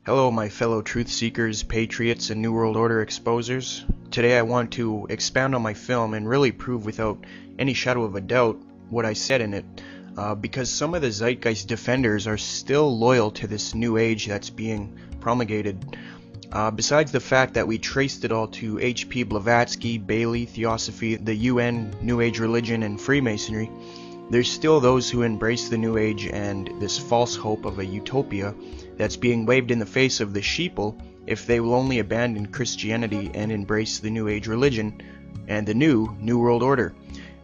Hello, my fellow truth seekers, patriots, and New World Order exposers. Today I want to expound on my film and really prove without any shadow of a doubt what I said in it, because some of the zeitgeist defenders are still loyal to this new age that's being promulgated. Besides the fact that we traced it all to H.P. Blavatsky, Bailey, Theosophy, the UN, New Age religion, and Freemasonry, there's still those who embrace the New Age and this false hope of a utopia that's being waved in the face of the sheeple if they will only abandon Christianity and embrace the New Age religion and the New World Order,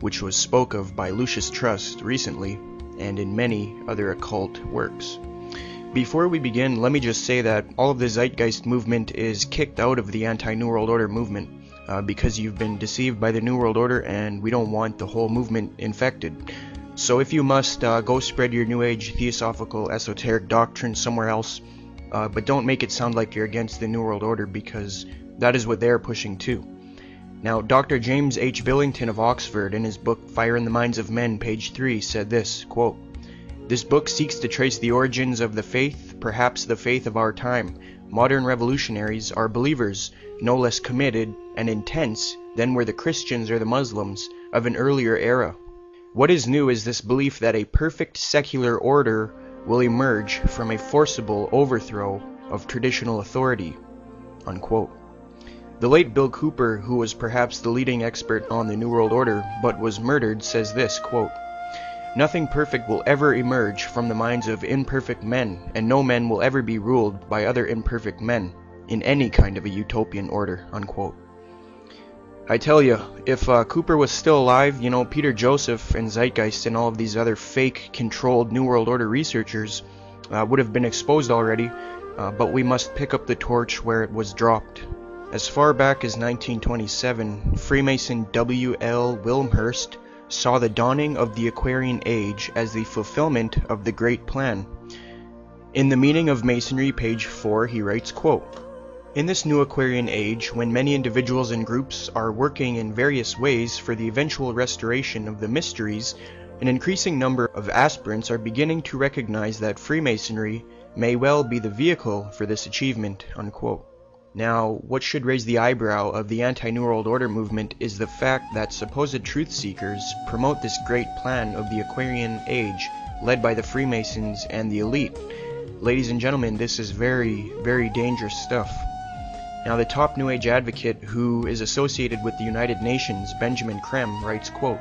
which was spoke of by Lucius Trust recently and in many other occult works. Before we begin, let me just say that all of the zeitgeist movement is kicked out of the anti-New World Order movement because you've been deceived by the New World Order and we don't want the whole movement infected. So if you must, go spread your New Age theosophical esoteric doctrine somewhere else, but don't make it sound like you're against the New World Order, because that is what they're pushing too. Now, Dr. James H. Billington of Oxford, in his book Fire in the Minds of Men, page 3, said this, quote, "This book seeks to trace the origins of the faith, perhaps the faith of our time. Modern revolutionaries are believers, no less committed and intense than were the Christians or the Muslims of an earlier era. What is new is this belief that a perfect secular order will emerge from a forcible overthrow of traditional authority." Unquote. The late Bill Cooper, who was perhaps the leading expert on the New World Order but was murdered, says this, quote, "Nothing perfect will ever emerge from the minds of imperfect men, and no men will ever be ruled by other imperfect men in any kind of a utopian order." Unquote. I tell you, if Cooper was still alive, Peter Joseph and Zeitgeist and all of these other fake, controlled New World Order researchers would have been exposed already, but we must pick up the torch where it was dropped. As far back as 1927, Freemason W. L. Wilmhurst saw the dawning of the Aquarian Age as the fulfillment of the Great Plan. In The Meaning of Masonry, page 4, he writes, quote, "In this new Aquarian age, when many individuals and groups are working in various ways for the eventual restoration of the mysteries, an increasing number of aspirants are beginning to recognize that Freemasonry may well be the vehicle for this achievement." Unquote. Now, what should raise the eyebrow of the anti-New World Order movement is the fact that supposed truth seekers promote this great plan of the Aquarian Age led by the Freemasons and the elite. Ladies and gentlemen, this is very, very dangerous stuff. Now, the top New Age advocate who is associated with the United Nations, Benjamin Creme, writes, quote,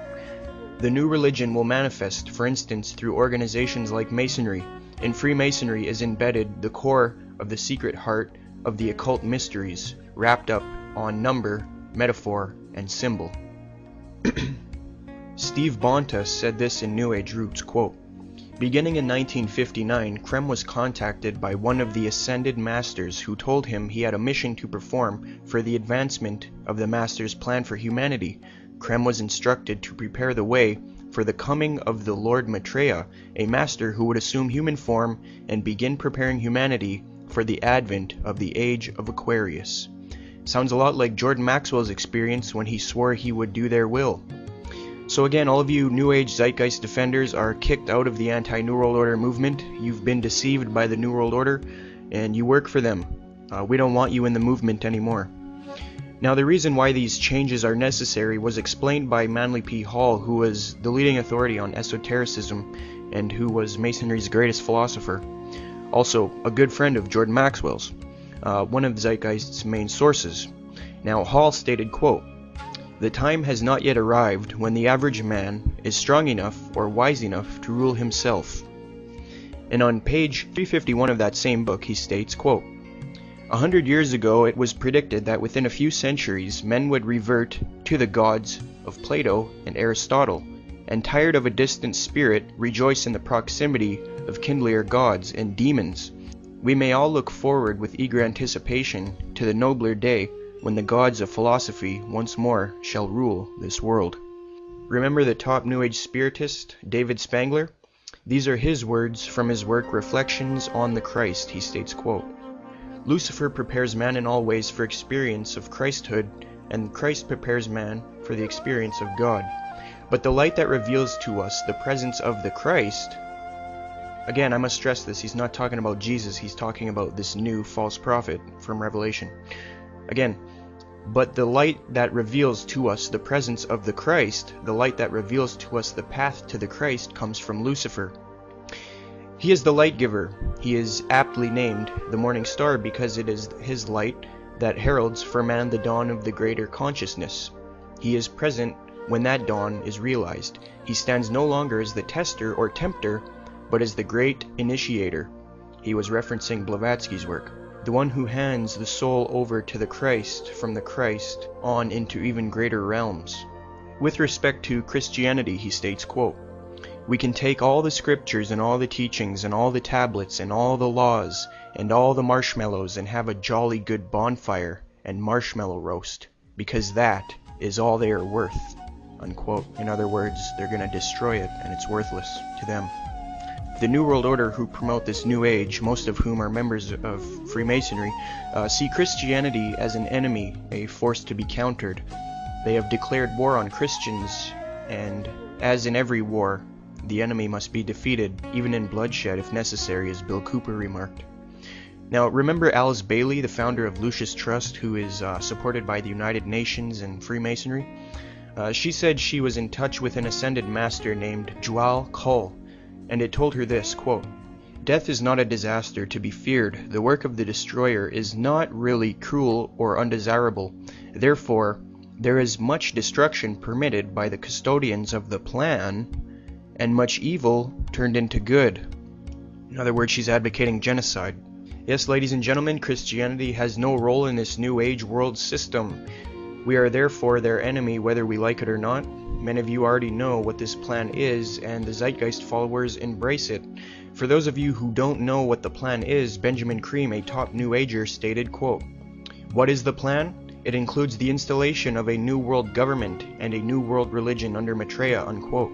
"The new religion will manifest, for instance, through organizations like Masonry. In Freemasonry is embedded the core of the secret heart of the occult mysteries, wrapped up on number, metaphor, and symbol." Steve Bonta said this in New Age Roots, quote, "Beginning in 1959, Creme was contacted by one of the Ascended Masters who told him he had a mission to perform for the advancement of the Master's plan for humanity. Creme was instructed to prepare the way for the coming of the Lord Maitreya, a master who would assume human form and begin preparing humanity for the advent of the Age of Aquarius." Sounds a lot like Jordan Maxwell's experience when he swore he would do their will. So again, all of you New Age Zeitgeist defenders are kicked out of the anti-New World Order movement. You've been deceived by the New World Order, and you work for them. We don't want you in the movement anymore. Now, the reason why these changes are necessary was explained by Manly P. Hall, who was the leading authority on esotericism and who was Masonry's greatest philosopher. Also, a good friend of Jordan Maxwell's, one of Zeitgeist's main sources. Now, Hall stated, quote, "The time has not yet arrived when the average man is strong enough or wise enough to rule himself." And on page 351 of that same book, he states, quote, "100 years ago it was predicted that within a few centuries men would revert to the gods of Plato and Aristotle, and tired of a distant spirit, rejoice in the proximity of kindlier gods and demons. We may all look forward with eager anticipation to the nobler day when the gods of philosophy once more shall rule this world." Remember the top New Age spiritist, David Spangler? These are his words from his work Reflections on the Christ. He states, quote, "Lucifer prepares man in all ways for experience of Christhood, and Christ prepares man for the experience of God. But the light that reveals to us the presence of the Christ Again, I must stress this, he's not talking about Jesus, he's talking about this new false prophet from Revelation. Again, but the light that reveals to us the presence of the Christ, the light that reveals to us the path to the Christ, comes from Lucifer. He is the light giver. He is aptly named the morning star because it is his light that heralds for man the dawn of the greater consciousness. He is present when that dawn is realized. He stands no longer as the tester or tempter, but as the great initiator. He was referencing Blavatsky's work. The one who hands the soul over to the Christ, from the Christ on into even greater realms. With respect to Christianity, he states, quote, "We can take all the scriptures and all the teachings and all the tablets and all the laws and all the marshmallows and have a jolly good bonfire and marshmallow roast, because that is all they are worth," unquote. In other words, they're going to destroy it and it's worthless to them. The New World Order, who promote this New Age, most of whom are members of Freemasonry, see Christianity as an enemy, a force to be countered. They have declared war on Christians, and as in every war, the enemy must be defeated, even in bloodshed if necessary, as Bill Cooper remarked. Now, remember Alice Bailey, the founder of Lucis Trust, who is supported by the United Nations and Freemasonry? She said she was in touch with an ascended master named Djwal Khul, and it told her this, quote, "Death is not a disaster to be feared. The work of the destroyer is not really cruel or undesirable. Therefore, there is much destruction permitted by the custodians of the plan, and much evil turned into good." In other words, she's advocating genocide. Yes, ladies and gentlemen, Christianity has no role in this New Age world system. We are therefore their enemy whether we like it or not. Many of you already know what this plan is, and the Zeitgeist followers embrace it. For those of you who don't know what the plan is, Benjamin Creme, a top New Ager, stated, quote, "What is the plan? It includes the installation of a new world government and a new world religion under Maitreya," unquote.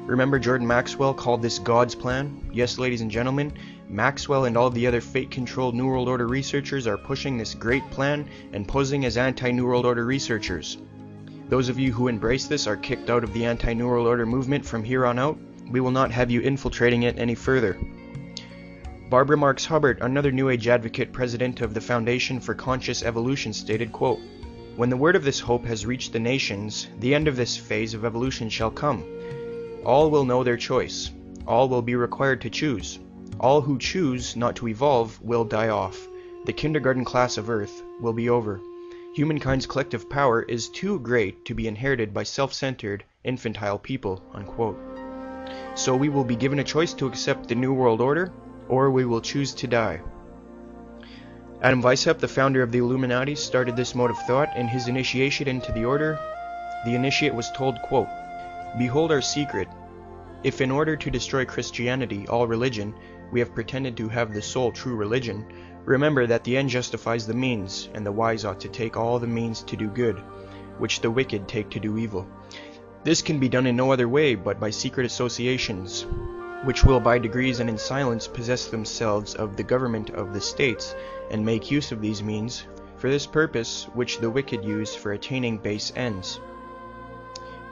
Remember Jordan Maxwell called this God's plan? Yes, ladies and gentlemen, Maxwell and all the other fate-controlled New World Order researchers are pushing this great plan and posing as anti-New World Order researchers. Those of you who embrace this are kicked out of the anti-New World Order movement from here on out. We will not have you infiltrating it any further. Barbara Marx Hubbard, another New Age advocate, president of the Foundation for Conscious Evolution, stated, quote, "When the word of this hope has reached the nations, the end of this phase of evolution shall come. All will know their choice. All will be required to choose. All who choose not to evolve will die off. The kindergarten class of Earth will be over. Humankind's collective power is too great to be inherited by self-centered, infantile people," unquote. So we will be given a choice to accept the New World Order, or we will choose to die. Adam Weishaupt, the founder of the Illuminati, started this mode of thought. In his initiation into the order, the initiate was told, quote, "Behold our secret. If in order to destroy Christianity, all religion, we have pretended to have the sole true religion, remember that the end justifies the means, and the wise ought to take all the means to do good, which the wicked take to do evil. This can be done in no other way but by secret associations, which will by degrees and in silence possess themselves of the government of the states, and make use of these means for this purpose which the wicked use for attaining base ends.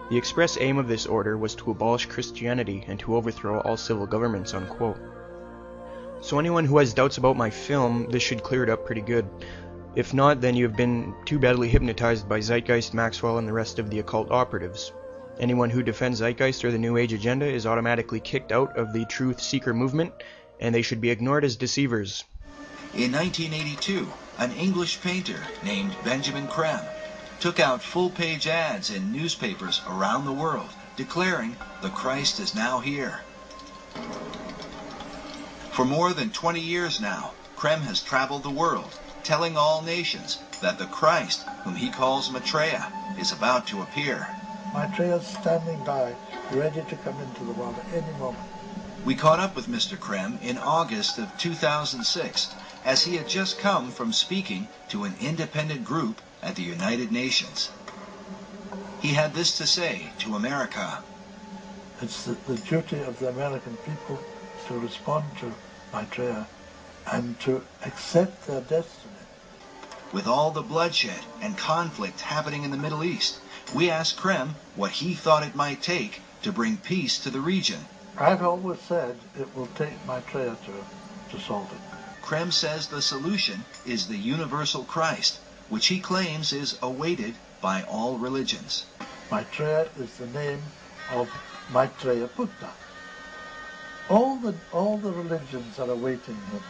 The express aim of this order was to abolish Christianity and to overthrow all civil governments," unquote. So anyone who has doubts about my film, this should clear it up pretty good. If not, then you have been too badly hypnotized by Zeitgeist, Maxwell, and the rest of the occult operatives. Anyone who defends Zeitgeist or the New Age agenda is automatically kicked out of the Truth Seeker movement, and they should be ignored as deceivers. In 1982, an English painter named Benjamin Creme took out full-page ads in newspapers around the world declaring the Christ is now here. For more than 20 years now, Creme has traveled the world, telling all nations that the Christ, whom he calls Maitreya, is about to appear. Maitreya is standing by, ready to come into the world at any moment. We caught up with Mr. Creme in August of 2006, as he had just come from speaking to an independent group at the United Nations. He had this to say to America. It's the duty of the American people to respond to Maitreya and to accept their destiny. With all the bloodshed and conflict happening in the Middle East, we asked Creme what he thought it might take to bring peace to the region. I've always said it will take Maitreya to solve it. Krem says the solution is the universal Christ, which he claims is awaited by all religions. Maitreya is the name of Maitreya Buddha. All the religions are awaiting him.